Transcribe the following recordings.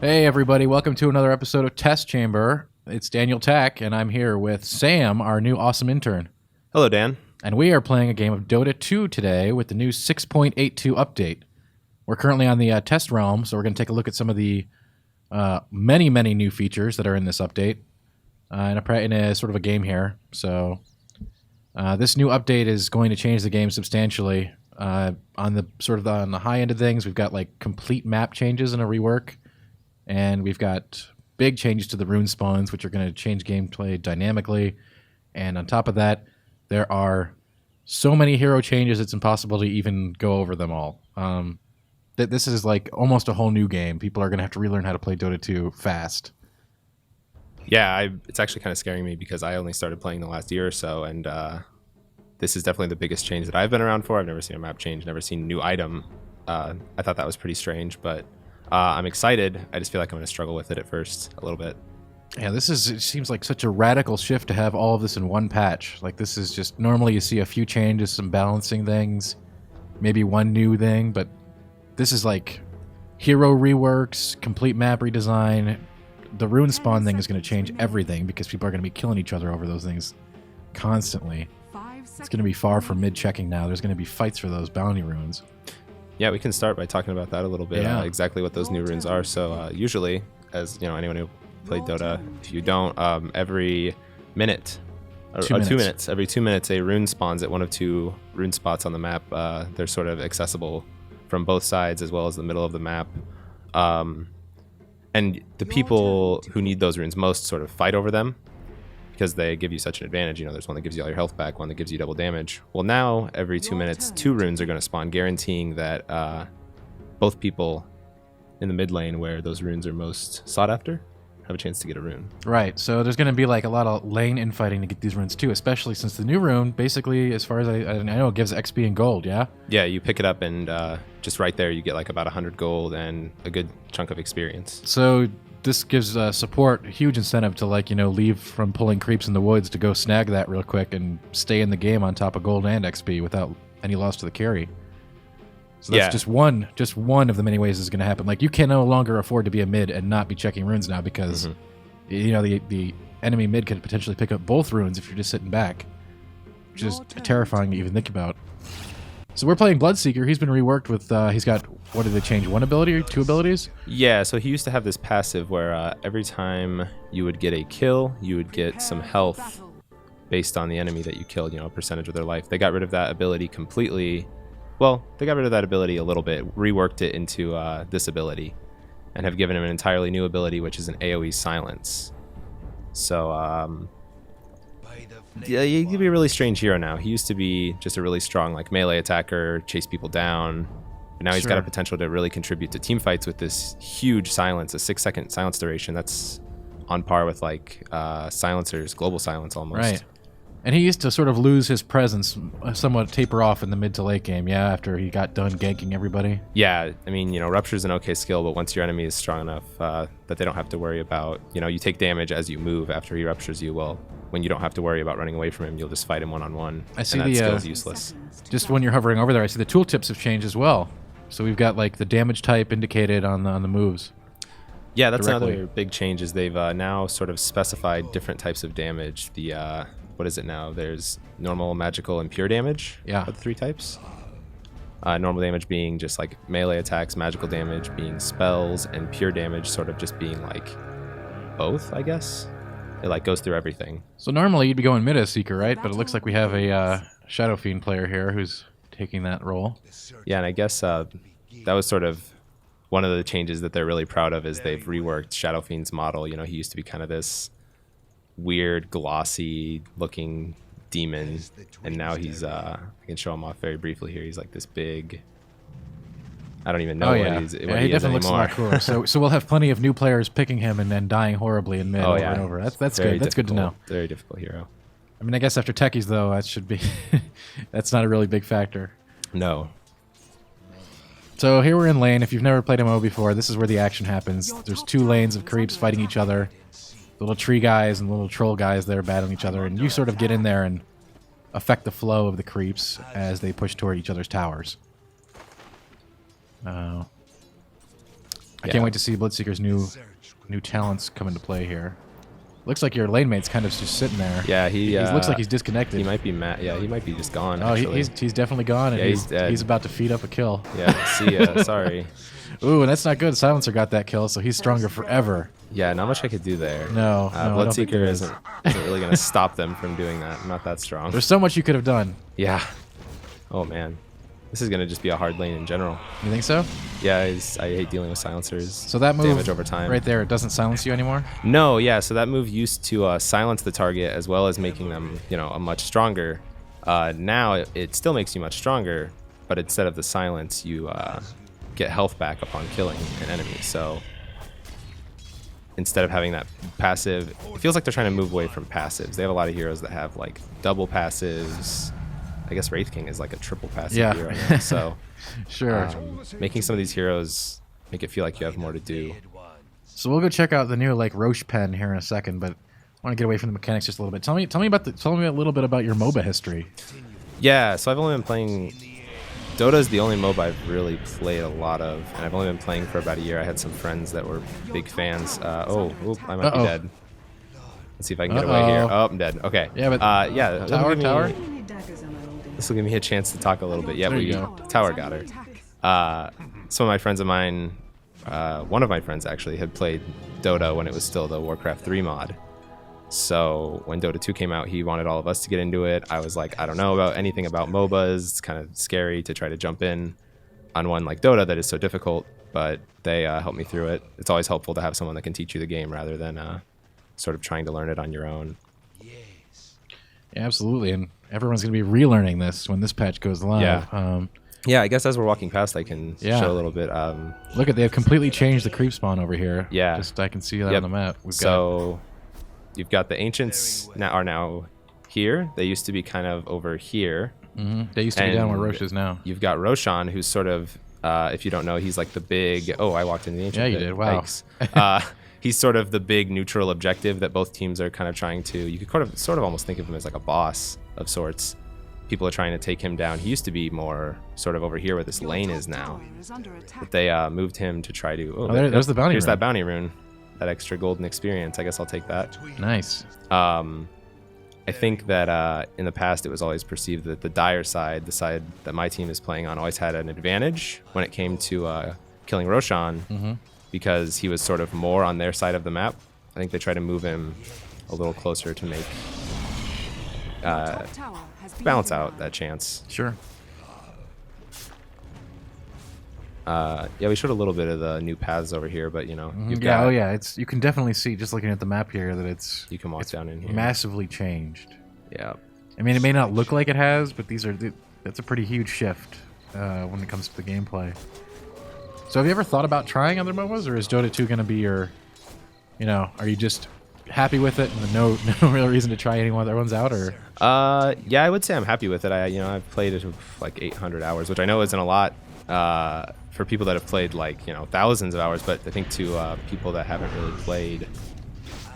Hey everybody, welcome to another episode of Test Chamber. It's Daniel Tack, and I'm here with Sam, our new awesome intern. Hello, Dan. And we are playing a game of Dota 2 today with the new 6.82 update. We're currently on the test realm, so we're going to take a look at some of the many new features that are in this update in a sort of a game here. So this new update is going to change the game substantially. On the high end of things, we've got like complete map changes and a rework. And we've got big changes to the rune spawns, which are going to change gameplay dynamically. And on top of that, there are so many hero changes, it's impossible to even go over them all. This is like almost a whole new game. People are going to have to relearn how to play Dota 2 fast. Yeah, it's actually kind of scaring me because I only started playing the last year or so, and this is definitely the biggest change that I've been around for. I've never seen a map change, never seen a new item. I thought that was pretty strange, but I'm excited. I just feel like I'm going to struggle with it at first a little bit. Yeah, it seems like such a radical shift to have all of this in one patch. Like, this is just, normally you see a few changes, some balancing things, maybe one new thing, but this is like hero reworks, complete map redesign. The rune spawn thing is going to change everything because people are going to be killing each other over those things constantly. It's going to be far from mid-checking now. There's going to be fights for those bounty runes. Yeah, we can start by talking about that a little bit, exactly what those new runes are. So usually, as you know, anyone who played Dota, if you don't, every minute, or 2 minutes, every 2 minutes, a rune spawns at one of two rune spots on the map. They're sort of accessible from both sides as well as the middle of the map. And the people who need those runes most sort of fight over them because they give you such an advantage. You know, there's one that gives you all your health back, one that gives you double damage. Well, now, every 2 minutes, two runes are going to spawn, guaranteeing that both people in the mid lane where those runes are most sought after have a chance to get a rune. Right, so there's going to be like a lot of lane infighting to get these runes too, especially since the new rune, basically, as far as I know, it gives XP and gold, yeah? Yeah, you pick it up and just right there you get like about 100 gold and a good chunk of experience. So this gives support a huge incentive to, like, you know, leave from pulling creeps in the woods to go snag that real quick and stay in the game on top of gold and XP without any loss to the carry. So that's just one of the many ways this is going to happen. Like, you can no longer afford to be a mid and not be checking runes now because, you know, the enemy mid could potentially pick up both runes if you're just sitting back, which is terrifying to even think about. So we're playing Bloodseeker. He's been reworked with, he's got, what did they change, one ability or two abilities? Yeah, so he used to have this passive where every time you would get a kill, you would get some health based on the enemy that you killed, you know, a percentage of their life. They got rid of that ability completely. Well, they got rid of that ability a little bit, reworked it into this ability, and have given him an entirely new ability, which is an AoE silence. So, yeah, he could be a really strange hero now. He used to be just a really strong, like, melee attacker, chase people down. But now he's got a potential to really contribute to team fights with this huge silence, a 6-second silence duration. That's on par with, like, silencers, global silence almost. Right. And he used to sort of lose his presence, somewhat taper off in the mid to late game, yeah, after he got done ganking everybody. Yeah, I mean, you know, Rupture's an okay skill, but once your enemy is strong enough that they don't have to worry about, you know, you take damage as you move after he ruptures you, well, when you don't have to worry about running away from him, you'll just fight him one-on-one, and that skill's useless. Just when you're hovering over there, I see the tooltips have changed as well. So we've got, like, the damage type indicated on the moves. Yeah, that's another big change, is they've now sort of specified different types of damage. The what is it now? There's normal, magical, and pure damage. Yeah. Are the three types. Normal damage being just like melee attacks, magical damage being spells, and pure damage sort of just being like both, I guess. It like goes through everything. So normally you'd be going Meta Seeker, right? But it looks like we have a Shadow Fiend player here who's taking that role. Yeah, and I guess that was sort of one of the changes that they're really proud of, is they've reworked Shadow Fiend's model. You know, he used to be kind of this weird, glossy looking demon, and now he's I can show him off very briefly here. He's like this big, I don't even know what he definitely looks a lot cooler. So we'll have plenty of new players picking him and then dying horribly in mid over and over. That's good. That's good to know. Very difficult hero. I mean, I guess after techies though, that should be that's not a really big factor. No. So here we're in lane. If you've never played MMO before, this is where the action happens. There's two lanes of creeps fighting each other. Little tree guys and little troll guys there battling each other, and you sort of get in there and affect the flow of the creeps as they push toward each other's towers. I I can't wait to see Blitzseeker's new talents come into play here. Looks like your lane mate's kind of just sitting there. Yeah, he looks like he's disconnected. He might be mad. Yeah, he might be just gone. Oh, he's definitely gone, and he's dead. He's about to feed up a kill. Yeah, see ya. Sorry. Ooh, and that's not good. Silencer got that kill, so he's stronger forever. Yeah, not much I could do there. No, Bloodseeker isn't really going to stop them from doing that. I'm not that strong. There's so much you could have done. Yeah. Oh, man. This is going to just be a hard lane in general. You think so? Yeah, I hate dealing with silencers. So that move damage over time. right there, it doesn't silence you anymore? No, yeah. So that move used to silence the target as well as making them, a much stronger. Now it still makes you much stronger, but instead of the silence, you get health back upon killing an enemy. So instead of having that passive, it feels like they're trying to move away from passives. They have a lot of heroes that have like double passives. I guess Wraith King is like a triple passive hero now, so sure. Making some of these heroes make it feel like you have more to do. So we'll go check out the new like Roche pen here in a second, but I want to get away from the mechanics just a little bit. Tell me a little bit about your MOBA history. Yeah, so I've only been playing Dota is the only MOBA I've really played a lot of, and I've only been playing for about a year. I had some friends that were big fans. I might be dead. Let's see if I can get away here. Oh, I'm dead. Okay. Yeah, but tower. This will give me a chance to talk a little bit. Yeah, tower got her. Some of my friends of mine, one of my friends actually, had played Dota when it was still the Warcraft 3 mod. So when Dota 2 came out, he wanted all of us to get into it. I was like, I don't know about anything about MOBAs. It's kind of scary to try to jump in on one like Dota that is so difficult, but they helped me through it. It's always helpful to have someone that can teach you the game rather than sort of trying to learn it on your own. Yeah, absolutely, and everyone's going to be relearning this when this patch goes live. Yeah. Yeah, I guess as we're walking past, I can show a little bit. Look they have completely changed the creep spawn over here. Yeah. Just I can see that on the map. You've got the Ancients are now here. They used to be kind of over here. Mm-hmm. They used to be down where Roche is now. You've got Roshan, who's sort of, if you don't know, he's like the big... Oh, I walked into the Ancient. Yeah, you did. Wow. He's sort of the big neutral objective that both teams are kind of trying to... You could sort of almost think of him as like a boss of sorts. People are trying to take him down. He used to be more sort of over here where this lane is now. But they moved him to try to... Oh, there's the bounty rune. Here's that bounty rune. That extra golden experience. I guess I'll take that. Nice. I think that in the past it was always perceived that the dire side, the side that my team is playing on, always had an advantage when it came to killing Roshan because he was sort of more on their side of the map. I think they tried to move him a little closer to make balance out that chance. Sure. Yeah, we showed a little bit of the new paths over here, but you've got, it's you can definitely see just looking at the map here that you can walk down in here. Massively changed. Yeah. I mean, it may not look like it has, but that's a pretty huge shift when it comes to the gameplay. So have you ever thought about trying other MOBAs, or is Dota 2 going to be your, are you just happy with it and no real reason to try any other ones out, or? Yeah, I would say I'm happy with it. I've played it like 800 hours, which I know isn't a lot. For people that have played like thousands of hours, but I think to people that haven't really played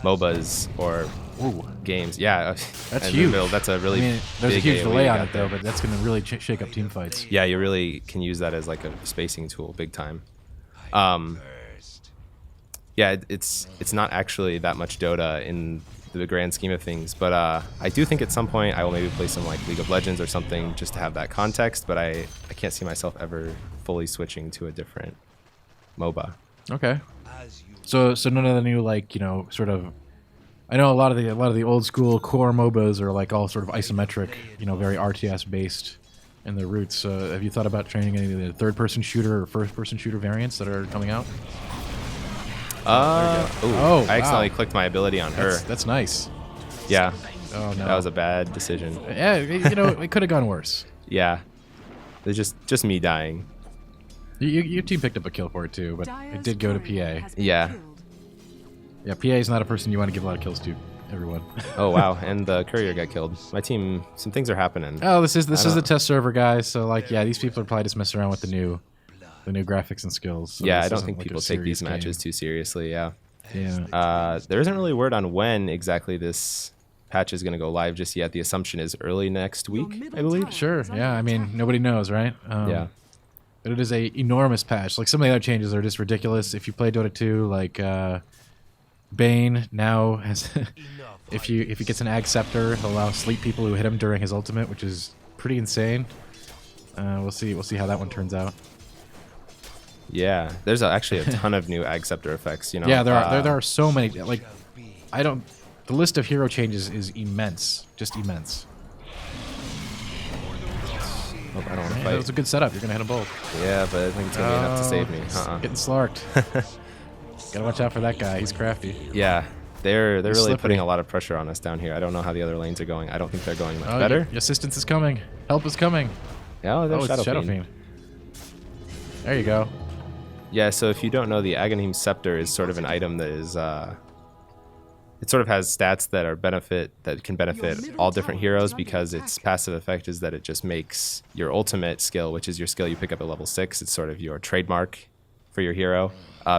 MOBAs or games, that's huge. That's a really there's big a huge delay on it there. though, but that's going to really shake up team fights. Yeah, you really can use that as like a spacing tool, big time. Yeah, it's not actually that much Dota in the grand scheme of things, but I do think at some point I will maybe play some like League of Legends or something just to have that context, but I can't see myself ever fully switching to a different MOBA. Okay. So none of the new sort of, I know a lot of the old school core MOBAs are like all sort of isometric, very RTS based in their roots. Have you thought about training any of the third person shooter or first person shooter variants that are coming out? I accidentally clicked my ability on her. That's nice. Yeah. Oh no. That was a bad decision. Yeah, it could have gone worse. Yeah. It's just me dying. Your team picked up a kill for it too, but it did go to PA. Yeah. Yeah, PA is not a person you want to give a lot of kills to, everyone. Oh wow, and the courier got killed. My team, some things are happening. Oh, this is the test server, guys. So these people are probably just messing around with the new graphics and skills. So yeah, I don't think people take these matches too seriously. Yeah. Yeah. There isn't really word on when exactly this patch is going to go live just yet. The assumption is early next week, I believe. Sure. Yeah. I mean, nobody knows, right? Yeah. But it is a enormous patch. Like some of the other changes are just ridiculous. If you play Dota 2, like Bane now has, if he gets an Ag Scepter, he'll allow sleep people who hit him during his ultimate, which is pretty insane. We'll see how that one turns out. Yeah, there's actually a ton of new Ag Scepter effects. You know. Yeah, there are so many. Like, the list of hero changes is immense, just immense. Oh, I don't want to fight. That was a good setup. You're gonna hit them both. Yeah, but I think it's gonna be enough to save me. Getting slarked. Gotta watch out for that guy. He's crafty. Yeah, they're really slippery. putting a lot lot of pressure on us down here. I don't know how the other lanes are going. I don't think they're going much better. Your assistance is coming. Help is coming. Oh, there's it's Shadow Fiend. There you go. Yeah, so if you don't know, the Aghanim Scepter is sort of an item that is it sort of has stats that can benefit all different heroes, because its passive effect is that it just makes your ultimate skill, which is your skill you pick up at level 6, it's sort of your trademark for your hero,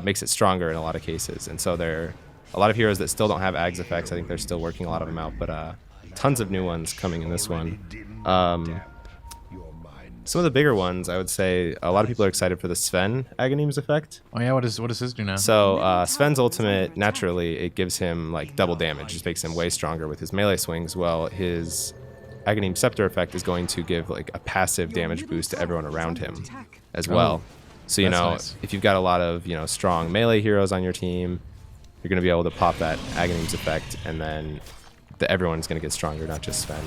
makes it stronger in a lot of cases. And so there are a lot of heroes that still don't have Ags effects. I think they're still working a lot of them out, but tons of new ones coming in this one. Some of the bigger ones, I would say, a lot of people are excited for the Sven Aghanim's effect. Oh yeah, what does his do now? So Sven's ultimate, naturally, it gives him like double damage. It just makes him way stronger with his melee swings. Well, his Aghanim Scepter effect is going to give like a passive damage boost to everyone around him as well. So, nice. if you've got a lot of, strong melee heroes on your team, you're going to be able to pop that Aghanim's effect, and then everyone's going to get stronger, not just Sven.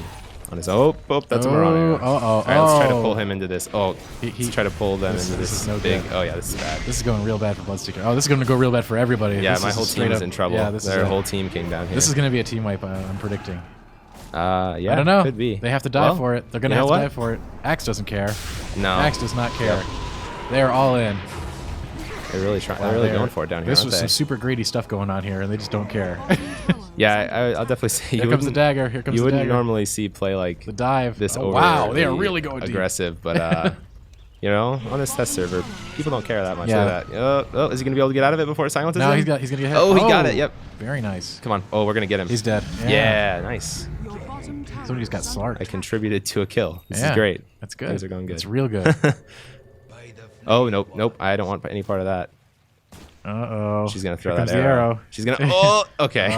On his that's a Marauder. All right, let's try to pull him into this. Let's try to pull them into this big. Good. Oh yeah, this is bad. This is going real bad for Bloodseeker. Oh, this is going to go real bad for everybody. Yeah, my whole team is in trouble. Yeah, their whole team came down here. This is going to be a team wipe. I'm predicting. Yeah, I don't know. Could be. They have to die for it. They're going to have to die for it. Axe doesn't care. No. Axe does not care. Yep. They are all in. They're really trying. They're really going for it down here. This was some super greedy stuff going on here, and they just don't care. Yeah, I'll definitely say here comes the dagger. Here comes the dagger. You wouldn't normally see play like the dive. This wow, they are really going aggressive, but on this test server, people don't care that much. Yeah. Oh, is he gonna be able to get out of it before it silences him? No, he's gonna get hit. Oh, he got it. Yep. Very nice. Come on. Oh, we're gonna get him. He's dead. Yeah, nice. Somebody's got slarked. I contributed to a kill. This is great. That's good. Things are going good. It's real good. Oh, nope. I don't want any part of that. Uh-oh. She's going to throw Here that comes arrow. She's going to... Oh, okay.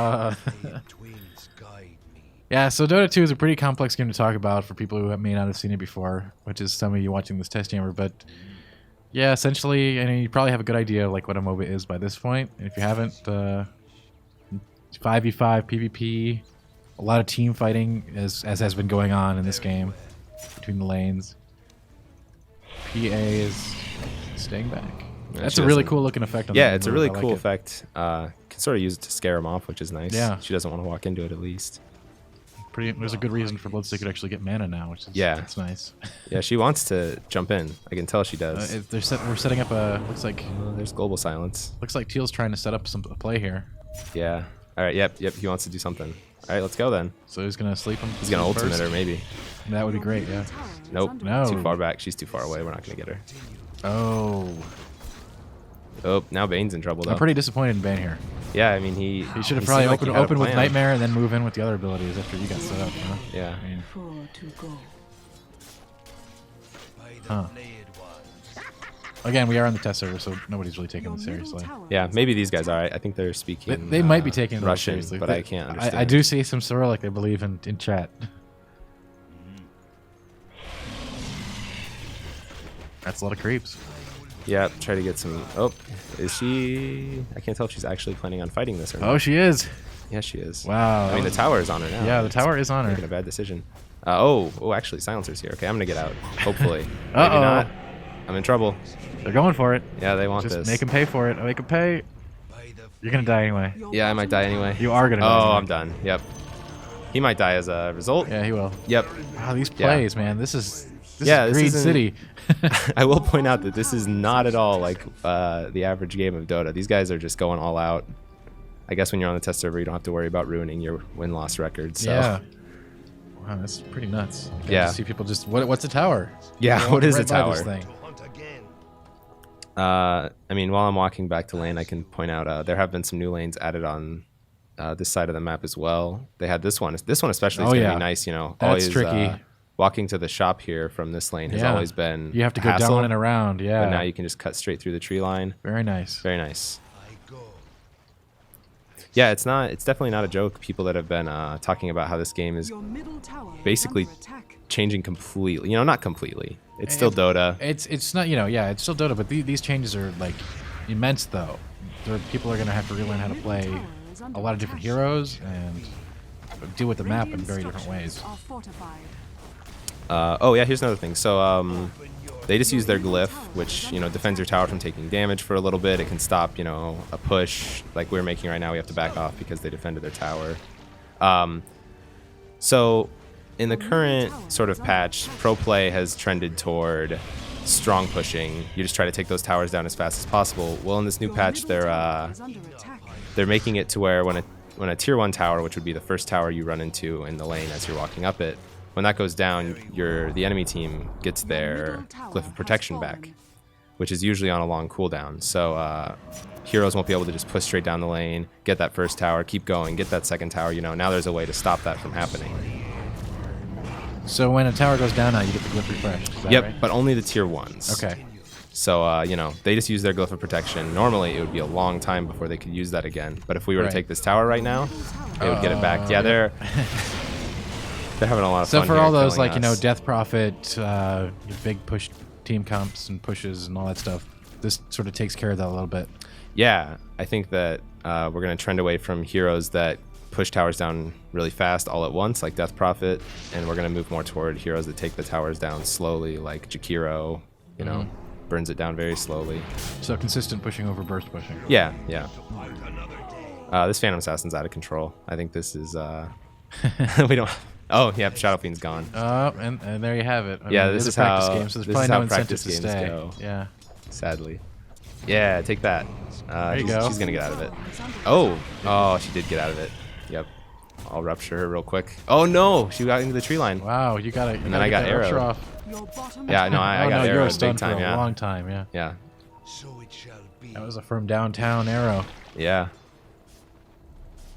Yeah, so Dota 2 is a pretty complex game to talk about for people who may not have seen it before, which is some of you watching this test chamber. But yeah, essentially, you probably have a good idea of like what a MOBA is by this point. And if you haven't, 5v5 PvP, a lot of team fighting as has been going on in this game between the lanes. PA is staying back. Yeah, that's a really cool looking effect. On it's a really cool effect. Can sort of use it to scare him off, which is nice. Yeah. She doesn't want to walk into it at least. There's a good reason for Bloodseeker to actually get mana now, which is it's nice. Yeah, she wants to jump in. I can tell she does. We're setting up a looks like. There's global silence. Looks like Teal's trying to set up a play here. Yeah. All right. Yep. He wants to do something. All right, let's go then. So he's gonna sleep him. He's gonna ultimate her maybe. That would be great. Yeah. Nope. No. Too far back. She's too far away. We're not gonna get her. Oh. Oh, now Bane's in trouble though. I'm pretty disappointed in Bane here. Yeah, I mean he should have probably opened with Nightmare and then move in with the other abilities after you got set up. Huh? Yeah. Huh. Again, we are on the test server, so nobody's really taking this seriously. Yeah, maybe these guys are. I think they're speaking. They might be taking it Russian, seriously, but I can't understand. I do see some Cyrillic, I believe, in chat. That's a lot of creeps. Yeah, try to get some... Oh, is she... I can't tell if she's actually planning on fighting this or not. Oh, she is. Yeah, she is. Wow. I mean, the tower is on her now. Yeah, the tower is on her. Making a bad decision. Actually, Silencer's here. Okay, I'm going to get out. Hopefully. Maybe not. I'm in trouble. They're going for it. Yeah, they want this. Just make him pay for it. Make him pay. You're going to die anyway. Yeah, I might die anyway. You are going to die. Oh, I'm done. Yep. He might die as a result. Yeah, he will. Yep. Wow, these plays, man. This is this Greed City. I will point out that this is not at all like the average game of Dota. These guys are just going all out. I guess when you're on the test server, you don't have to worry about ruining your win-loss record. So. Yeah. Wow, that's pretty nuts. Yeah. See people just what's a tower? Yeah, what is a tower? This thing. I mean, while I'm walking back to lane, I can point out there have been some new lanes added on this side of the map as well. They had this one. This one especially is going to be nice. That's tricky. walking to the shop here from this lane has always been you have to go hassle, down and around. Yeah. But now you can just cut straight through the tree line. Very nice. Very nice. Yeah, it's definitely not a joke. People that have been talking about how this game is basically changing completely. You know, not completely. It's still Dota. It's not, you know, yeah, it's still Dota, but these changes are like immense though. People are going to have to relearn how to play a lot of different heroes and deal with the map in very different ways. Oh yeah, here's another thing. So they just use their glyph, which, you know, defends your tower from taking damage for a little bit. It can stop, you know, a push like we're making right now. We have to back off because they defended their tower. So in the current sort of patch, pro play has trended toward strong pushing. You just try to take those towers down as fast as possible. Well, in this new patch, they're making it to where when a tier 1 tower, which would be the first tower you run into in the lane as you're walking up it, when that goes down, the enemy team gets their Glyph of Protection back, which is usually on a long cooldown. So heroes won't be able to just push straight down the lane, get that first tower, keep going, get that second tower. You know, now there's a way to stop that from happening. So when a tower goes down now, you get the Glyph refreshed. Is that Yep, right? but only the tier 1s. Okay. So, you know, they just use their Glyph of Protection. Normally, it would be a long time before they could use that again. But if we were to take this tower right now, they would get it back. Yeah, they're having a lot of fun. So for all those, like, us. you know, Death Prophet, big push team comps and pushes and all that stuff, this sort of takes care of that a little bit. Yeah, I think that we're going to trend away from heroes that push towers down really fast all at once, like Death Prophet, and we're going to move more toward heroes that take the towers down slowly, like Jakiro, you know, burns it down very slowly. So consistent pushing over burst pushing. Yeah, yeah. This Phantom Assassin's out of control. I think this is... we don't... Oh, yeah, Shadow Fiend's gone. Oh, and there you have it. Yeah, this is how practice game, so there's probably no incentive to stay. Go. Yeah. Sadly. Yeah, take that. There you go. She's going to get out of it. Oh, she did get out of it. Yep. I'll rupture her real quick. Oh, no. She got into the tree line. Wow, you got it. And then I got arrowed. Yeah, no, I got arrowed big time, for a long time, yeah. Yeah. That was a from downtown arrow. Yeah.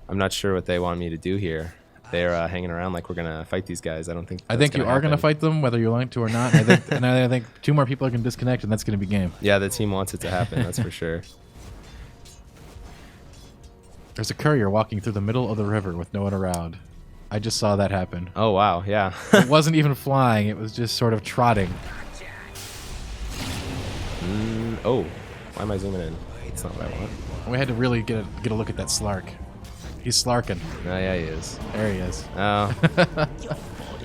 I'm not sure what they want me to do here. They're hanging around like we're going to fight these guys. I don't think I think you are going to fight them, whether you like to or not. And I think 2 more people are going to disconnect, and that's going to be game. Yeah, the team wants it to happen, that's for sure. There's a courier walking through the middle of the river with no one around. I just saw that happen. Oh, wow, yeah. It wasn't even flying. It was just sort of trotting. Oh, why am I zooming in? That's not what I want. We had to really get a look at that Slark. He's slarking. Oh, yeah, he is. There he is. Oh. I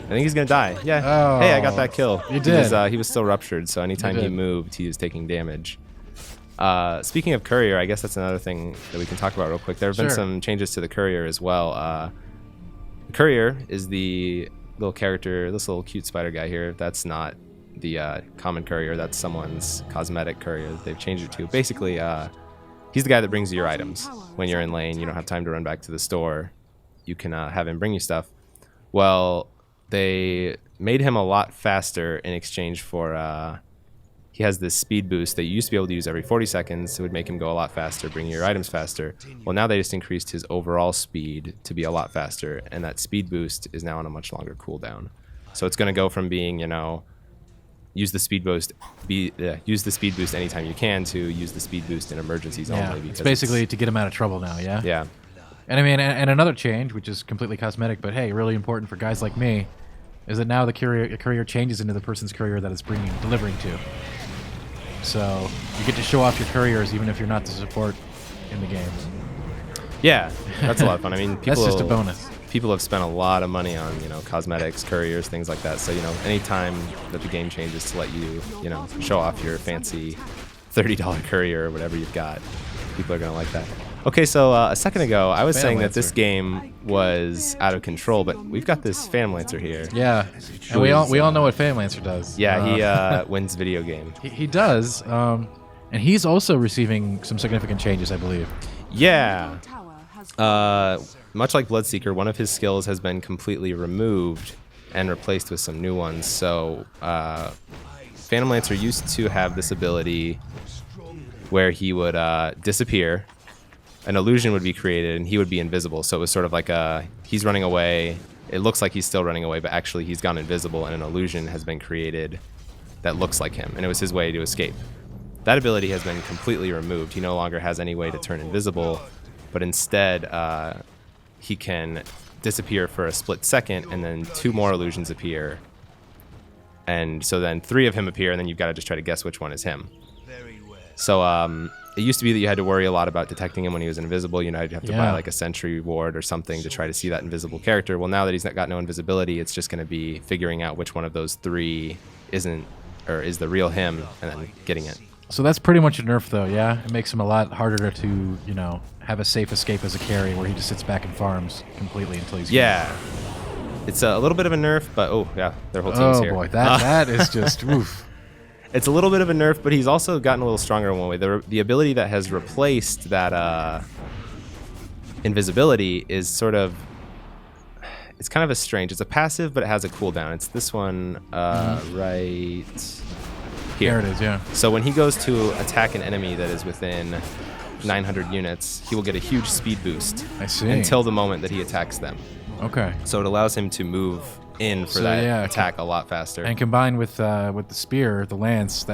think he's going to die. Yeah. Oh, hey, I got that kill. You did. He was still ruptured, so anytime he moved, he was taking damage. Speaking of courier, I guess that's another thing that we can talk about real quick. There have been some changes to the courier as well. The courier is the little character, this little cute spider guy here. That's not the common courier. That's someone's cosmetic courier that they've changed it to. Basically, he's the guy that brings you your items. When you're in lane, you don't have time to run back to the store. You can have him bring you stuff. Well, they made him a lot faster in exchange for... he has this speed boost that you used to be able to use every 40 seconds. It would make him go a lot faster, bring your items faster. Well, now they just increased his overall speed to be a lot faster, and that speed boost is now on a much longer cooldown. So it's going to go from being, you know, use the speed boost anytime you can to use the speed boost in emergencies only. Because it's basically to get him out of trouble now, yeah? Yeah. And I mean, and another change, which is completely cosmetic, but hey, really important for guys like me, is that now the courier changes into the person's courier that it's delivering to. So you get to show off your couriers even if you're not the support in the game. Yeah, that's a lot of fun. I mean, that's just a bonus. People have spent a lot of money on, you know, cosmetics, couriers, things like that. So, you know, anytime that the game changes to let you, you know, show off your fancy $30 courier or whatever you've got, people are going to like that. Okay, so a second ago, I was saying that this game was out of control, but we've got this Phantom Lancer here. Yeah, and we all know what Phantom Lancer does. Yeah, he wins video game. He does, and he's also receiving some significant changes, I believe. Yeah. Much like Bloodseeker, one of his skills has been completely removed and replaced with some new ones. So Phantom Lancer used to have this ability where he would disappear. An illusion would be created and he would be invisible. So it was sort of like he's running away. it looks like he's still running away, but actually he's gone invisible and an illusion has been created that looks like him, and it was his way to escape. That ability has been completely removed. He no longer has any way to turn invisible, but instead he can disappear for a split second, and then 2 more illusions appear. And so then 3 of him appear, and then you've got to just try to guess which one is him. So it used to be that you had to worry a lot about detecting him when he was invisible. You know, you'd have to buy like a sentry ward or something to try to see that invisible character. Well, now that he's got no invisibility, it's just going to be figuring out which one of those 3 isn't, or is the real him, and then getting it. So that's pretty much a nerf, though, yeah? It makes him a lot harder to, you know, have a safe escape as a carry where he just sits back and farms completely until he's Yeah. It's a little bit of a nerf, but oh, yeah, their whole team's here. Oh, boy, that is just, oof. It's a little bit of a nerf, but he's also gotten a little stronger in one way. The ability that has replaced that invisibility is sort of... It's kind of a strange... It's a passive, but it has a cooldown. It's this one right... here. There it is, yeah. So when he goes to attack an enemy that is within 900 units, he will get a huge speed boost. I see. Until the moment that he attacks them. Okay. So it allows him to move in for that attack a lot faster. And combined with the spear, the lance,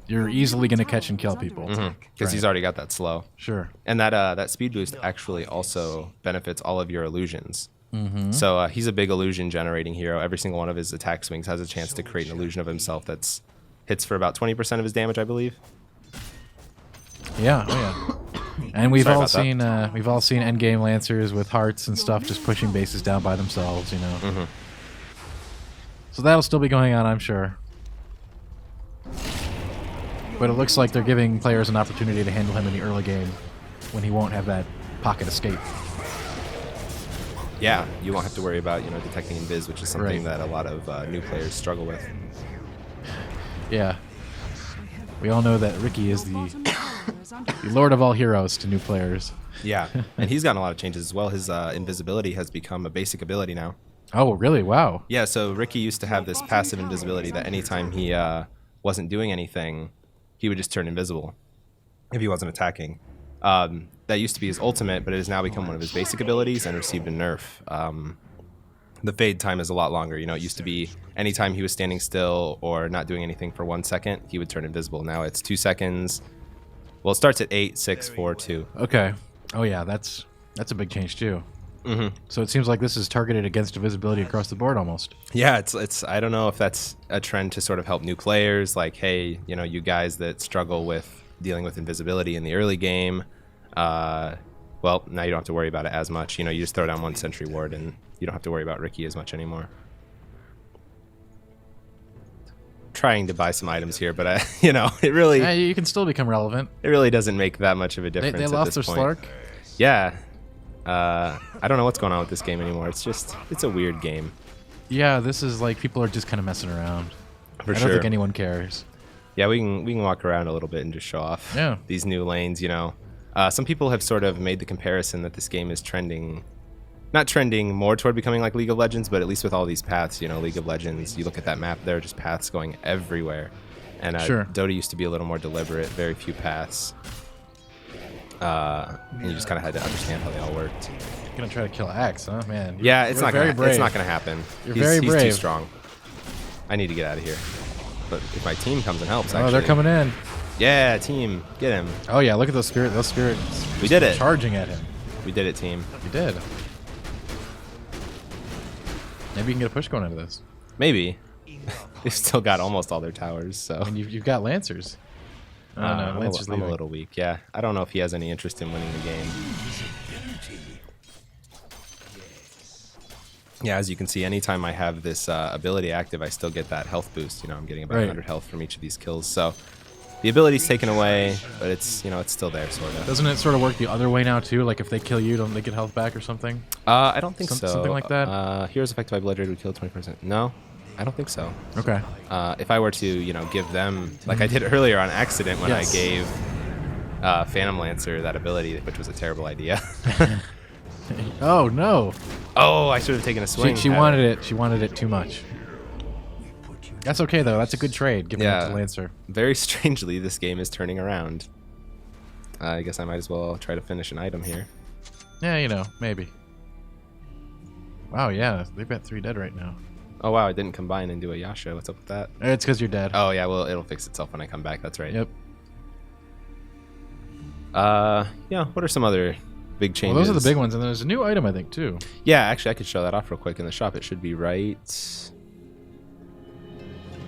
you're easily going to catch and kill people. Because he's already got that slow. Sure. And that speed boost actually also benefits all of your illusions. So he's a big illusion generating hero. Every single one of his attack swings has a chance to create an illusion of himself that's hits for about 20% of his damage, I believe. Yeah, oh yeah. And we've all seen endgame lancers with hearts and stuff just pushing bases down by themselves, you know. So that'll still be going on, I'm sure. But it looks like they're giving players an opportunity to handle him in the early game when he won't have that pocket escape. Yeah, you won't have to worry about, you know, detecting invis, which is something that a lot of new players struggle with. Yeah. We all know that Ricky is the lord of all heroes to new players. Yeah, and he's gotten a lot of changes as well. His invisibility has become a basic ability now. Oh, really? Wow. Yeah, so Ricky used to have this passive invisibility that anytime he wasn't doing anything, he would just turn invisible if he wasn't attacking. That used to be his ultimate, but it has now become one of his basic abilities and received a nerf. The fade time is a lot longer. You know, it used to be anytime he was standing still or not doing anything for 1 second, he would turn invisible. Now it's 2 seconds. Well, it starts at 8, 6, 4, 2. Okay. Oh yeah, that's a big change too. So it seems like this is targeted against invisibility across the board almost. Yeah, it's I don't know if that's a trend to sort of help new players. Like, hey, you know, you guys that struggle with dealing with invisibility in the early game, well, now you don't have to worry about it as much. You know, you just throw down 1 sentry ward and you don't have to worry about Ricky as much anymore. Trying to buy some items here, but you know, it really... Yeah, you can still become relevant. It really doesn't make that much of a difference. They lost their Slark. Yeah. I don't know what's going on with this game anymore. It's a weird game. Yeah, this is like people are just kind of messing around. For I don't think anyone cares. Yeah, we can walk around a little bit and just show off these new lanes, you know. Some people have sort of made the comparison that this game is trending... Not trending more toward becoming like League of Legends, but at least with all these paths, you know, League of Legends, you look at that map, there are just paths going everywhere. And Dota used to be a little more deliberate, very few paths. And you just kind of had to understand how they all worked. You're going to try to kill Axe, huh? Man, yeah, it's not going to happen. You're very brave. He's too strong. I need to get out of here. But if my team comes and helps, actually. Oh, they're coming in. Yeah, team, get him. Oh, yeah, look at those spirits. Those spirits we did it. Charging at him. We did it, team. We did. Maybe you can get a push going into this. Maybe. They've still got almost all their towers, so. And you've got Lancers. I'm a little weak, yeah. I don't know if he has any interest in winning the game. Yeah, as you can see, anytime I have this ability active, I still get that health boost. You know, I'm getting about 100 health from each of these kills. So the ability's taken away, but it's, you know, it's still there, sort of. Doesn't it sort of work the other way now, too? Like if they kill you, don't they get health back or something? I don't think so. Something like that? Heroes affected by Blood Rage would kill 20%. No, I don't think so. Okay. If I were to, you know, give them, like I did earlier on accident when I gave Phantom Lancer that ability, which was a terrible idea. Oh, no. Oh, I should have taken a swing. She wanted it. She wanted it too much. That's okay, though. That's a good trade, giving it to Lancer. Very strangely, this game is turning around. I guess I might as well try to finish an item here. Yeah, you know, maybe. Wow, yeah, they've got 3 dead right now. Oh wow, it didn't combine and do a Yasha. What's up with that? It's because you're dead. Oh yeah, well it'll fix itself when I come back. That's right. Yep. Yeah. What are some other big changes? Well, those are the big ones, and there's a new item I think too. Yeah, actually, I could show that off real quick in the shop. It should be right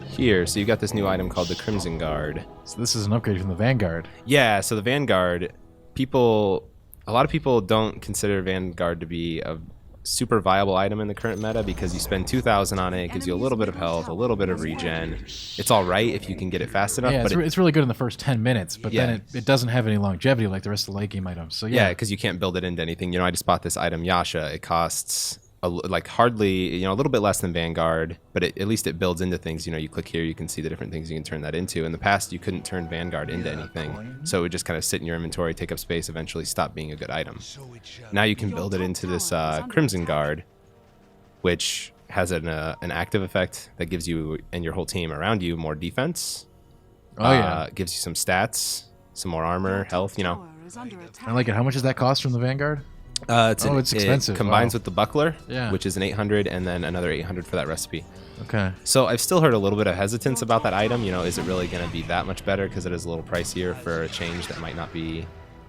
here. So you got this new item called the Crimson Guard. So this is an upgrade from the Vanguard. Yeah. So the Vanguard, a lot of people don't consider Vanguard to be a super viable item in the current meta because you spend 2,000 on it. It gives you a little bit of health, a little bit of regen. It's all right if you can get it fast enough. Yeah, but it's really good in the first 10 minutes, but then it doesn't have any longevity like the rest of the late game items. So yeah, because you can't build it into anything. You know, I just bought this item Yasha. It costs like hardly, a little bit less than Vanguard, but at least it builds into things. You click here, you can see the different things you can turn that into. In the past, you couldn't turn Vanguard into anything, so it would just kind of sit in your inventory, take up space, eventually stop being a good item. Now you can build it into this Crimson Guard, which has an active effect that gives you and your whole team around you more defense. Oh yeah, gives you some stats, some more armor, health. I like it. How much does that cost from the Vanguard? It's expensive. It combines with the buckler, yeah, which is an 800, and then another 800 for that recipe. Okay. So I've still heard a little bit of hesitance about that item. Is it really going to be that much better because it is a little pricier for a change that might not be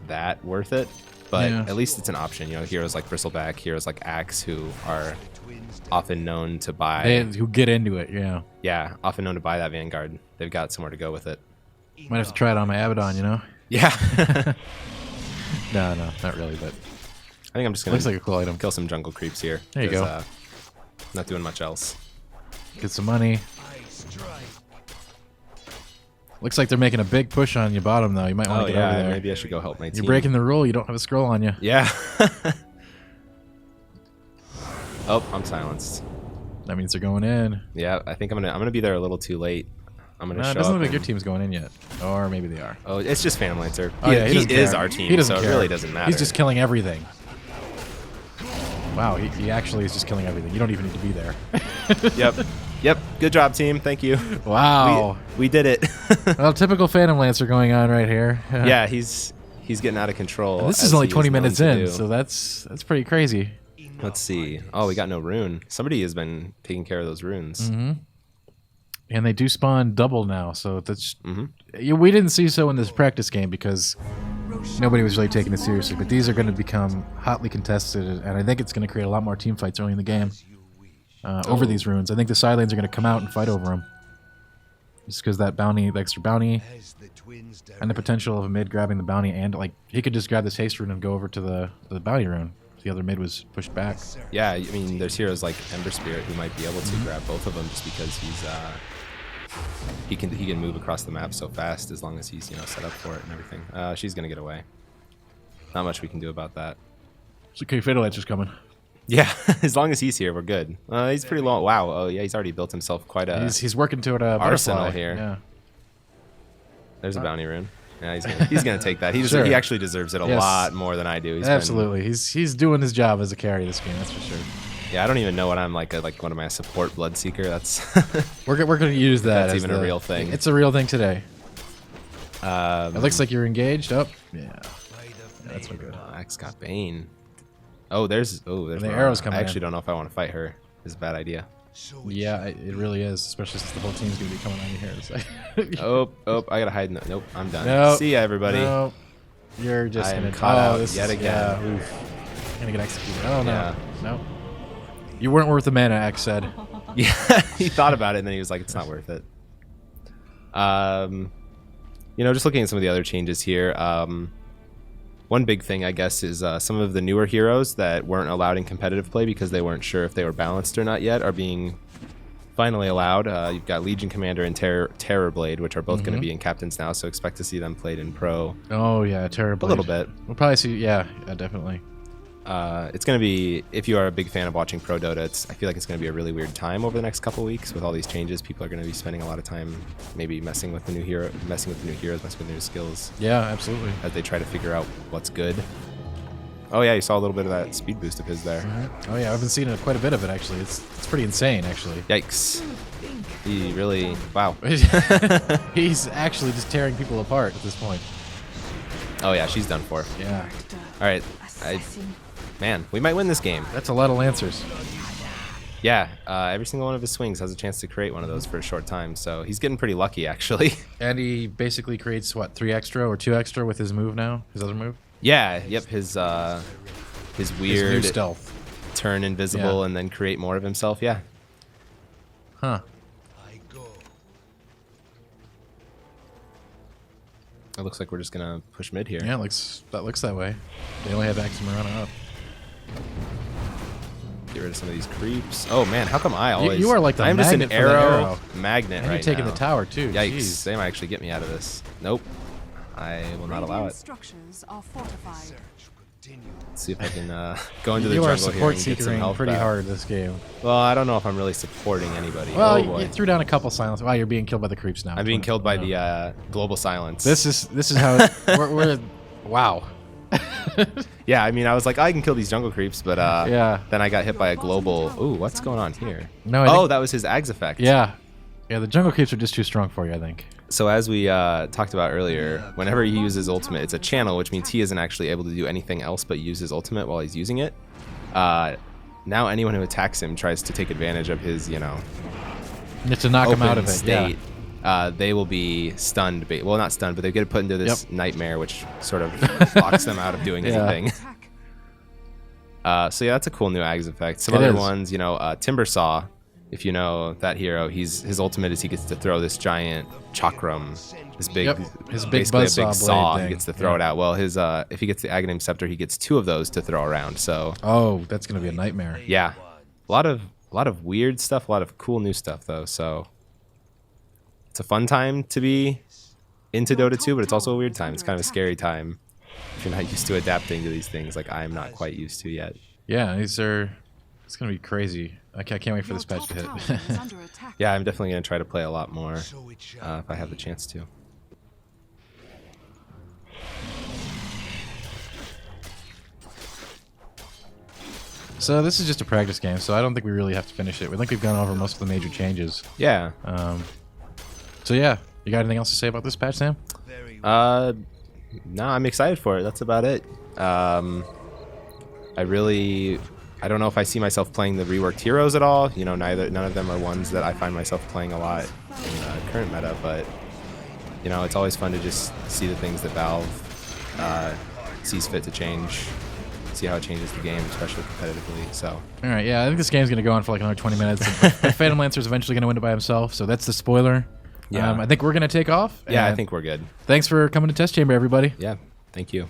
that worth it? But at least it's an option. Heroes like Bristleback, heroes like Axe, who are often known to buy. Who get into it, yeah. Yeah, often known to buy that Vanguard. They've got somewhere to go with it. Might have to try it on my Abaddon, Yeah. No, not really, but I think I'm just going to looks like a cool item. Kill some jungle creeps here. There you go. Not doing much else. Get some money. Looks like they're making a big push on your bottom, though. You might want to get over there. Maybe I should go help my team. You're breaking the rule. You don't have a scroll on you. Yeah. Oh, I'm silenced. That means they're going in. Yeah, I think I'm gonna be there a little too late. I'm gonna show up. It doesn't look like your team's going in yet, or maybe they are. Oh, it's just Phantom Lancer. Oh, yeah, he is our team, he doesn't so care. it really doesn't matter. He's just killing everything. Wow, he actually is just killing everything. You don't even need to be there. Yep. Good job, team. Thank you. Wow. We did it. Well, typical Phantom Lancer going on right here. Yeah, he's getting out of control. And this is only 20 minutes in, so that's pretty crazy. Let's see. Oh, we got no rune. Somebody has been taking care of those runes. Mm-hmm. And they do spawn double now, so that's... We didn't see so in this practice game because nobody was really taking it seriously, but these are going to become hotly contested, and I think it's going to create a lot more team fights early in the game over these runes. I think the side lanes are going to come out and fight over them. Just because that bounty, the extra bounty, and the potential of a mid grabbing the bounty, and like he could just grab this haste rune and go over to the bounty rune. The other mid was pushed back. Yeah, I mean, there's heroes like Ember Spirit who might be able to grab both of them just because he can move across the map so fast as long as he's set up for it and everything. She's gonna get away. Not much we can do about that. It's okay, Fatal Lancer's coming. Yeah, as long as he's here, we're good. He's pretty low. Wow. Oh yeah, he's already built himself quite a. He's working toward a arsenal butterfly here. Yeah. There's a bounty rune. Yeah, he's gonna take that. He actually deserves it a lot more than I do. Absolutely, he's doing his job as a carry this game. That's for sure. Yeah, I don't even know what I'm like. What am I, a support Bloodseeker? That's we're gonna use that. That's even a real thing. It's a real thing today. It looks like you're engaged. Oh, yeah. That's no good. Axe got Bane. There's the arrows coming. I actually don't know if I want to fight her. It's a bad idea. Yeah, it really is, especially since the whole team's gonna be coming on you here. Oh, I gotta hide. Nope, I'm done. Nope, see ya, everybody. Nope. You're just gonna caught out yet again. Yeah, gonna get executed. Oh no, no. You weren't worth the mana, X said. Yeah, he thought about it and then he was like, it's not worth it. Just looking at some of the other changes here. One big thing, I guess, is some of the newer heroes that weren't allowed in competitive play because they weren't sure if they were balanced or not yet are being finally allowed. You've got Legion Commander and Terrorblade, which are both going to be in Captains now, so expect to see them played in Pro. Oh, yeah, Terrorblade. A little bit. We'll probably see, yeah, definitely. It's going to be, if you are a big fan of watching Pro Dota, I feel like it's going to be a really weird time over the next couple weeks with all these changes. People are going to be spending a lot of time maybe messing with the new heroes, messing with the new skills. Yeah, absolutely. As they try to figure out what's good. Oh yeah, you saw a little bit of that speed boost of his there. Oh yeah, I've been seeing quite a bit of it actually. It's pretty insane actually. Yikes. He really, wow. He's actually just tearing people apart at this point. Oh yeah, she's done for. Yeah. All right. Man, we might win this game. That's a lot of Lancers. Yeah, every single one of his swings has a chance to create one of those for a short time, so he's getting pretty lucky, actually. And he basically creates, what, 3 extra or 2 extra with his move now? His other move? Yeah, yep, his weird new stealth. Turn invisible and then create more of himself, yeah. Huh. It looks like we're just going to push mid here. Yeah, that looks that way. They only have Axemarana up. Get rid of some of these creeps. Oh man, how come I always? You are like the I'm just an magnet for that arrow. Magnet And right you're taking now. the tower too. Yikes! Jeez. They might actually get me out of this. Nope. I will not allow it. Structures are fortified. Let's see if I can go into the You are jungle here support and get some seeking health pretty back. hard this game. Well, I don't know if I'm really supporting anybody. Well, Oh boy. you threw down a couple silence. Wow, you're being killed by the creeps now. I'm being killed by the global silence. This is how we're wow. Yeah, I mean, I was like, I can kill these jungle creeps, but Yeah. then I got hit by a global. Ooh, what's going on here? No. That was his Ags effect. Yeah. The jungle creeps are just too strong for you, I think. So as we talked about earlier, whenever he uses ultimate, it's a channel, which means he isn't actually able to do anything else but use his ultimate while he's using it. Now anyone who attacks him tries to take advantage of his, Just to knock him out of it. state. They will be stunned. Well, not stunned, but they get put into this nightmare, which sort of locks them out of doing anything. So yeah, that's a cool new Ags effect. Some other ones, Timber Saw. If you know that hero, his ultimate is he gets to throw this giant chakram, this big, his big basically a buzzsaw big saw. blade He thing. gets to throw it out. Well, his if he gets the Aghanim Scepter, he gets 2 of those to throw around. So That's gonna be a nightmare. yeah, a lot of weird stuff, a lot of cool new stuff though. So it's a fun time to be into Dota 2, but it's also a weird time. It's kind of a scary time if you're not used to adapting to these things, like I'm not quite used to yet. Yeah, it's gonna be crazy. I can't wait for this patch to hit. Yeah, I'm definitely gonna try to play a lot more if I have the chance to. So this is just a practice game, so I don't think we really have to finish it. I think we've gone over most of the major changes. Yeah. So yeah, you got anything else to say about this patch, Sam? No, I'm excited for it. That's about it. I don't know if I see myself playing the reworked heroes at all. None of them are ones that I find myself playing a lot in current meta, but it's always fun to just see the things that Valve sees fit to change, see how it changes the game, especially competitively. So All right, yeah, I think this game's gonna go on for like another 20 minutes. And Phantom Lancer's eventually gonna win it by himself, so that's the spoiler. Yeah. I think we're gonna take off. yeah, I and think we're good. Thanks for coming to Test Chamber, everybody. Yeah, thank you.